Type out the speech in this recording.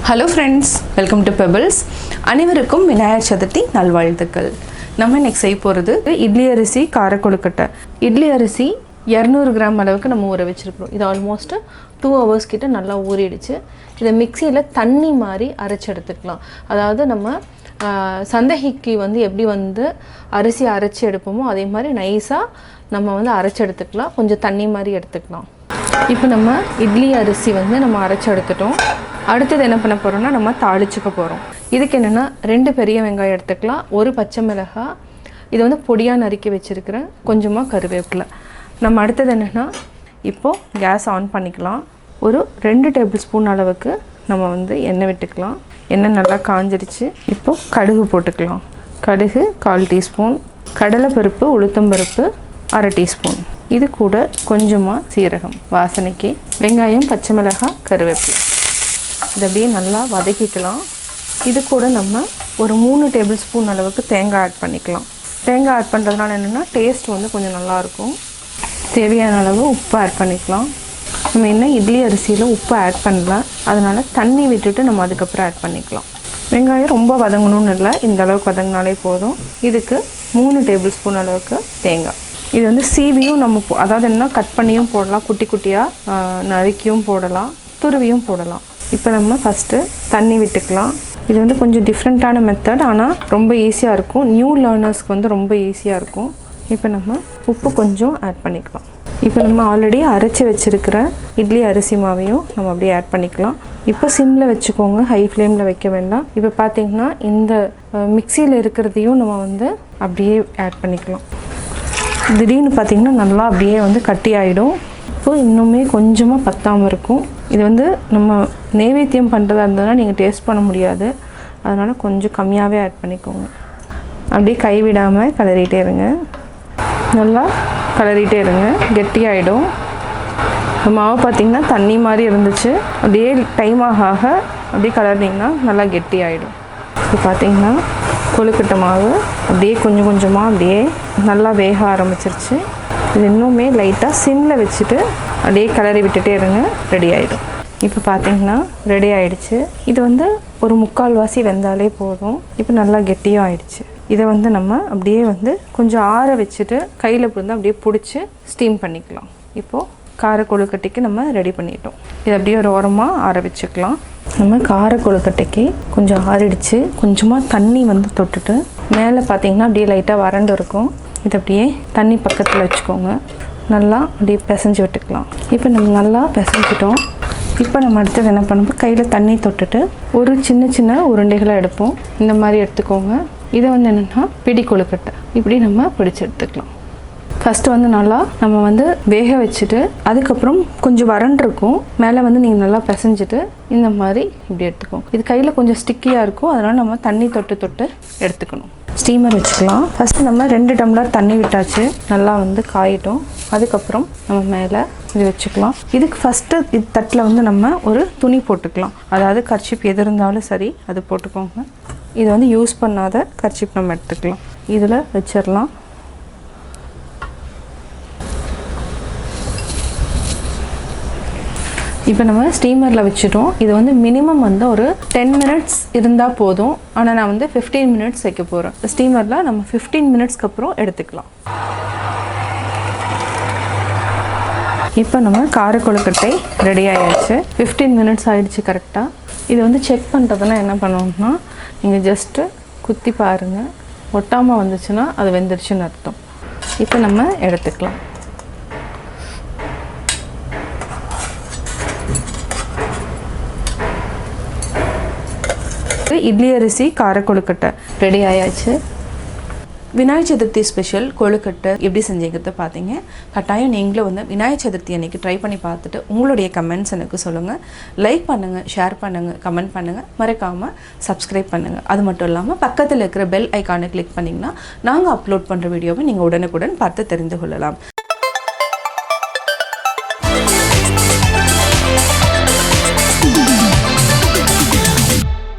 Hello friends, welcome to Pebbles. அனைவருக்கும் விநாயகர் சதுர்த்தி நல்வாழ்த்துக்கள். நம்ம இன்னைக்கு செய்ய போறது இட்லி அரிசி கார கொழுக்கட்டை. இட்லி அரிசி 200 கிராம் அளவுக்கு நம்ம ஊற வச்சிருக்கோம். இது ஆல்மோஸ்ட் 2 hours கிட்ட நல்லா ஊறிடுச்சு. இதை மிக்ஸியில் தண்ணி மாதிரி அரைச்சு எடுத்துக்கலாம். அதாவது நம்ம சந்தகிக்கு எப்படி அரிசி அரைச்சி எடுப்போமோ அதே மாதிரி நைஸாக நம்ம அரைச்சி எடுத்துக்கலாம். கொஞ்சம் தண்ணி மாதிரி எடுத்துக்கலாம். இப்போ நம்ம இட்லி அரிசி நம்ம அரைச்சி எடுத்துட்டோம். அடுத்தது என்ன பண்ண போகிறோம்னா நம்ம தாளிச்சுக்க போகிறோம். இதுக்கு என்னென்னா 2 பெரிய வெங்காயம் எடுத்துக்கலாம், 1 பச்சை மிளகாய், இது பொடியாக நறுக்கி வச்சுருக்கிறேன், கொஞ்சமாக கருவேப்பிலை. நம்ம அடுத்தது என்னென்னா இப்போது கேஸ் ஆன் பண்ணிக்கலாம். ஒரு 2 டேபிள் ஸ்பூன் அளவுக்கு நம்ம எண்ணெய் விட்டுக்கலாம். எண்ணெய் நல்லா காஞ்சிடுச்சு. இப்போது கடுகு போட்டுக்கலாம். கடுகு 1/4 டீஸ்பூன், கடலைப்பருப்பு உளுத்தம்பருப்பு 1/2 டீஸ்பூன், இது கூட கொஞ்சமாக சீரகம் வாசனைக்கு, வெங்காயம் பச்சை மிளகாய் கருவேப்பிலை. இதை அப்படியே நல்லா வதக்கிக்கலாம். இது கூட நம்ம ஒரு 3 டேபிள் ஸ்பூன் அளவுக்கு தேங்காய் ஆட் பண்ணிக்கலாம். தேங்காய் ஆட் பண்ணுறதுனால என்னென்னா டேஸ்ட் கொஞ்சம் நல்லாயிருக்கும். தேவையான அளவு உப்பு ஆட் பண்ணிக்கலாம். நம்ம இன்னும் இட்லி அரிசியில் உப்பு ஆட் பண்ணல, அதனால் தண்ணி விட்டுட்டு நம்ம அதுக்கப்புறம் ஆட் பண்ணிக்கலாம். வெங்காயம் ரொம்ப வதங்கணும்னு இல்லை, இந்த அளவுக்கு வதங்கினாலே போதும். இதுக்கு 3 டேபிள் ஸ்பூன் அளவுக்கு தேங்காய். இது சீவியும் நம்ம அதாவது என்ன கட் பண்ணியும் போடலாம், குட்டி குட்டியாக நறுக்கியும் போடலாம், துருவியும் போடலாம். இப்போ நம்ம ஃபஸ்ட்டு தண்ணி விட்டுக்கலாம். இது கொஞ்சம் டிஃப்ரெண்ட்டான மெத்தட், ஆனால் ரொம்ப ஈஸியாக இருக்கும். நியூ லேர்னர்ஸ்க்கு ரொம்ப ஈஸியாக இருக்கும். இப்போ நம்ம உப்பு கொஞ்சம் ஆட் பண்ணிக்கலாம். இப்போ நம்ம ஆல்ரெடி அரைச்சி வச்சுருக்கிற இட்லி அரிசி மாவையும் நம்ம அப்படியே ஆட் பண்ணிக்கலாம். இப்போ சிம்மில் வச்சுக்கோங்க, ஹை ஃப்ளேமில் வைக்க வேண்டாம். இப்போ பார்த்திங்கன்னா இந்த மிக்சியில் இருக்கிறதையும் நம்ம அப்படியே ஆட் பண்ணிக்கலாம். திடீர்னு பார்த்திங்கன்னா நல்லா அப்படியே கட்டி ஆகிடும். இப்போ இன்னுமே கொஞ்சமாக பத்தாமல் இருக்கும். இது நம்ம நைவேத்தியம் பண்ணுறதா இருந்ததுன்னா நீங்கள் டேஸ்ட் பண்ண முடியாது, அதனால் கொஞ்சம் கம்மியாகவே ஆட் பண்ணிக்கோங்க. அப்படியே கைவிடாமல் கிளறிட்டே இருங்க, நல்லா கிளறிட்டே இருங்க, கெட்டியாகிடும். மாவு பார்த்திங்கன்னா தண்ணி மாதிரி இருந்துச்சு, அப்படியே டைம் ஆக அப்படியே கிளறினீங்கன்னா நல்லா கெட்டியாகிடும். இப்போ பார்த்திங்கன்னா கொழுக்கட்டை மாவு அப்படியே கொஞ்சம் கொஞ்சமாக அப்படியே நல்லா வேக ஆரம்பிச்சிருச்சு. இது இன்னுமே லைட்டாக சிம்மில் வச்சுட்டு அப்படியே கிளறி விட்டுட்டே இருங்க, ரெடி ஆகிடும். இப்போ பார்த்திங்கன்னா ரெடி ஆகிடுச்சு. இது ஒரு 3/4 வாசி வெந்தாலே போதும். இப்போ நல்லா கெட்டியும் ஆகிடுச்சு. இதை நம்ம அப்படியே கொஞ்சம் ஆற வச்சுட்டு கையில் அப்படியே பிடிச்சி ஸ்டீம் பண்ணிக்கலாம். இப்போது கார கொழுக்கட்டைக்கு நம்ம ரெடி பண்ணிட்டோம். இது அப்படியே ஒரு ஓரமாக ஆற வச்சுக்கலாம். நம்ம கார கொழுக்கட்டைக்கு கொஞ்சம் ஆறிடுச்சு. கொஞ்சமாக தண்ணி தொட்டுட்டு மேலே பார்த்திங்கன்னா அப்படியே லைட்டாக வறண்டு இருக்கும். இது அப்படியே தண்ணி பக்கத்தில் வச்சுக்கோங்க. நல்லா அப்படியே பிசைஞ்சு விட்டுக்கலாம். இப்போ நம்ம நல்லா பிசைஞ்சிட்டோம். இப்போ நம்ம அடுத்தது என்ன பண்ணுவோம், கையில் தண்ணி தொட்டுட்டு ஒரு சின்ன சின்ன உருண்டைகளை எடுப்போம். இந்த மாதிரி எடுத்துக்கோங்க. இதை என்னென்னா பிடி கொழுக்கட்டை இப்படி நம்ம பிடிச்சி எடுத்துக்கலாம். ஃபஸ்ட்டு நல்லா நம்ம வேக வச்சுட்டு அதுக்கப்புறம் கொஞ்சம் வறண்டிருக்கும், மேலே நீங்கள் நல்லா பிசைஞ்சிட்டு இந்த மாதிரி இப்படி எடுத்துக்கோங்க. இது கையில் கொஞ்சம் ஸ்டிக்கியாக இருக்கும், அதனால் நம்ம தண்ணி தொட்டு தொட்டு எடுத்துக்கணும். ஸ்டீமர் வச்சுக்கலாம். ஃபஸ்ட்டு நம்ம 2 டம்ளர் தண்ணி விட்டாச்சு, நல்லா காயிட்டோம். அதுக்கப்புறம் நம்ம மேலே இது வச்சுக்கலாம். இதுக்கு ஃபஸ்ட்டு இது தட்டில் நம்ம ஒரு துணி போட்டுக்கலாம். அதாவது கர்ச்சிப் எது இருந்தாலும் சரி அது போட்டுக்கோங்க. இது யூஸ் பண்ணாத கர்ச்சிப் நம்ம எடுத்துக்கலாம். இதில் வச்சிடலாம். இப்போ நம்ம ஸ்டீமரில் வச்சுட்டோம். இது மினிமம் ஒரு 10 மினிட்ஸ் இருந்தால் போதும், ஆனால் நான் 15 மினிட்ஸ் வைக்க போகிறேன். ஸ்டீமரில் நம்ம 15 மினிட்ஸ்க்கு அப்புறம் எடுத்துக்கலாம். இப்போ நம்ம கார கொழுக்கட்டை ரெடி ஆகிடுச்சு. 15 மினிட்ஸ் ஆகிடுச்சு கரெக்டாக. இது செக் பண்ணுறதுனா என்ன பண்ணணும்னா நீங்கள் ஜஸ்ட்டு குத்தி பாருங்கள், ஒட்டாமல் வந்துச்சுன்னா அது வெந்துருச்சுன்னு அர்த்தம். இப்போ நம்ம எடுத்துக்கலாம். இட்லி அரிசி கார கொழுக்கட்டை ரெடி ஆயாச்சு. விநாயகர் சதுர்த்தி ஸ்பெஷல் கொழுக்கட்டை எப்படி செஞ்சீங்கிறத பார்த்தீங்க. கட்டாயம் நீங்களும் விநாயகர் சதுர்த்தி அன்றைக்கி ட்ரை பண்ணி பார்த்துட்டு உங்களுடைய கமெண்ட்ஸ் எனக்கு சொல்லுங்கள். லைக் பண்ணுங்கள், ஷேர் பண்ணுங்கள், கமெண்ட் பண்ணுங்கள், மறக்காமல் சப்ஸ்கிரைப் பண்ணுங்கள். அது மட்டும் இல்லாமல் பக்கத்தில் இருக்கிற பெல் ஐக்கானை கிளிக் பண்ணிங்கன்னா நாங்கள் அப்லோட் பண்ணுற வீடியோவை நீங்கள் உடனுக்குடன் பார்த்து தெரிந்து கொள்ளலாம்.